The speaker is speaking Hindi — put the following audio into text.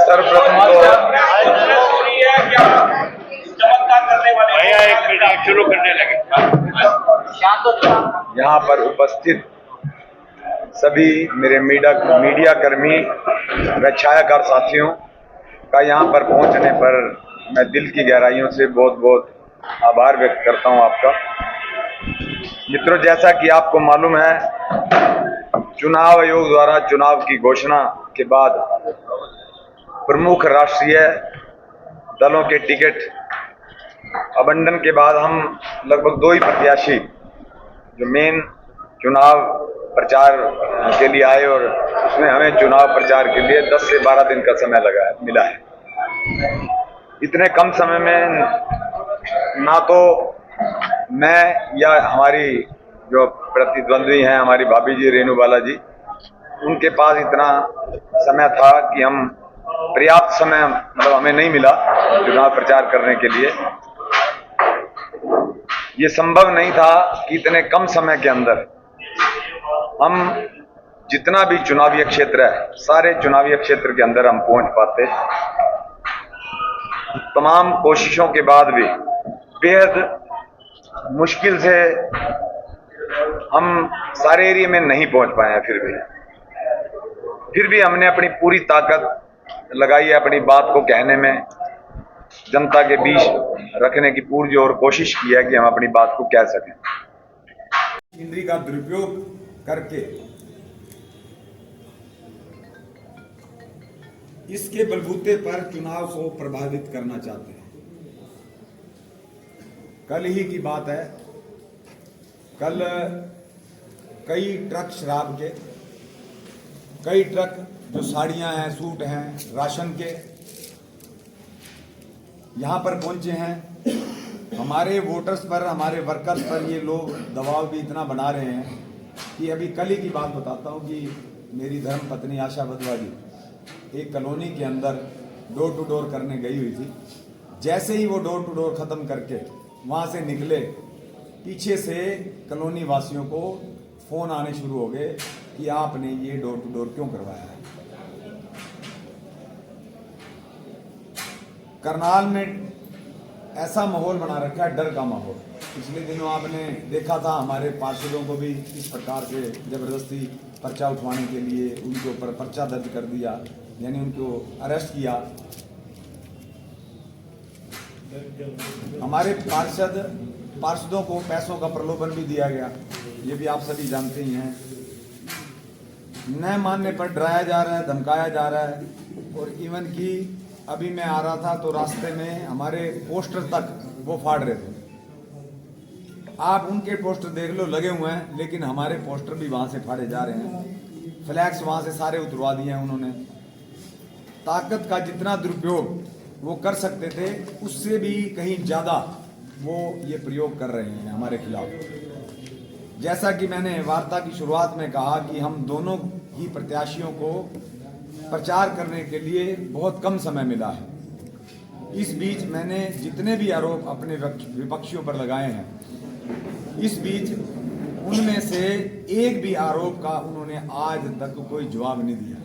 सर्वप्रथम तो शुरू करने लगे। यहाँ पर उपस्थित सभी मेरे मीडिया कर्मी व छायाकार साथियों का यहाँ पर पहुँचने पर मैं दिल की गहराइयों से बहुत बहुत आभार व्यक्त करता हूँ आपका। मित्रों, जैसा कि आपको मालूम है, चुनाव आयोग द्वारा चुनाव की घोषणा के बाद प्रमुख राष्ट्रीय दलों के टिकट आवंटन के बाद हम लगभग 2 ही प्रत्याशी जो मेन चुनाव प्रचार के लिए आए और उसमें हमें चुनाव प्रचार के लिए 10 से 12 दिन का समय मिला है। इतने कम समय में ना तो मैं या हमारी जो प्रतिद्वंद्वी हैं, हमारी भाभी जी रेणु बाला जी, उनके पास इतना समय था कि हम पर्याप्त समय मतलब हमें नहीं मिला चुनाव प्रचार करने के लिए। ये संभव नहीं था कि इतने कम समय के अंदर हम जितना भी चुनावी क्षेत्र है, सारे चुनावी क्षेत्र के अंदर हम पहुंच पाते। तमाम कोशिशों के बाद भी बेहद मुश्किल से हम सारे एरिया में नहीं पहुंच पाए हैं। फिर भी हमने अपनी पूरी ताकत लगाई है अपनी बात को कहने में, जनता के बीच रखने की पूरी और कोशिश की है कि हम अपनी बात को कह सकें। इंद्री का दुरुपयोग करके इसके बलबूते पर चुनाव को प्रभावित करना चाहते हैं। कल ही की बात है, कल कई ट्रक शराब के, कई ट्रक जो साड़ियां हैं, सूट हैं, राशन के यहां पर पहुंचे हैं। हमारे वोटर्स पर, हमारे वर्कर्स पर ये लोग दबाव भी इतना बना रहे हैं कि अभी कल ही की बात बताता हूं कि मेरी धर्म पत्नी आशा बदवाजी एक कॉलोनी के अंदर डोर टू डोर करने गई हुई थी। जैसे ही वो डोर टू डोर खत्म करके वहां से निकले, पीछे से कॉलोनी वासियों को फोन आने शुरू हो गए कि आपने ये डोर टू डोर क्यों करवाया है। करनाल में ऐसा माहौल बना रखा है, डर का माहौल। पिछले दिनों आपने देखा था हमारे पार्षदों को भी इस प्रकार से जबरदस्ती पर्चा उठवाने के लिए उनके ऊपर पर्चा दर्ज कर दिया, यानी उनको अरेस्ट किया। हमारे पार्षदों को पैसों का प्रलोभन भी दिया गया, ये भी आप सभी जानते ही हैं। न मानने पर डराया जा रहा है, धमकाया जा रहा है। और इवन की अभी मैं आ रहा था तो रास्ते में हमारे पोस्टर तक वो फाड़ रहे थे। आप उनके पोस्टर देख लो, लगे हुए हैं, लेकिन हमारे पोस्टर भी वहां से फाड़े जा रहे हैं। फ्लैक्स वहां से सारे उतरवा दिए हैं उन्होंने। ताकत का जितना दुरुपयोग वो कर सकते थे, उससे भी कहीं ज्यादा वो ये प्रयोग कर रहे हैं हमारे खिलाफ। जैसा कि मैंने वार्ता की शुरुआत में कहा कि हम दोनों ही प्रत्याशियों को प्रचार करने के लिए बहुत कम समय मिला है। इस बीच मैंने जितने भी आरोप अपने विपक्षियों पर लगाए हैं, इस बीच उनमें से एक भी आरोप का उन्होंने आज तक कोई जवाब नहीं दिया।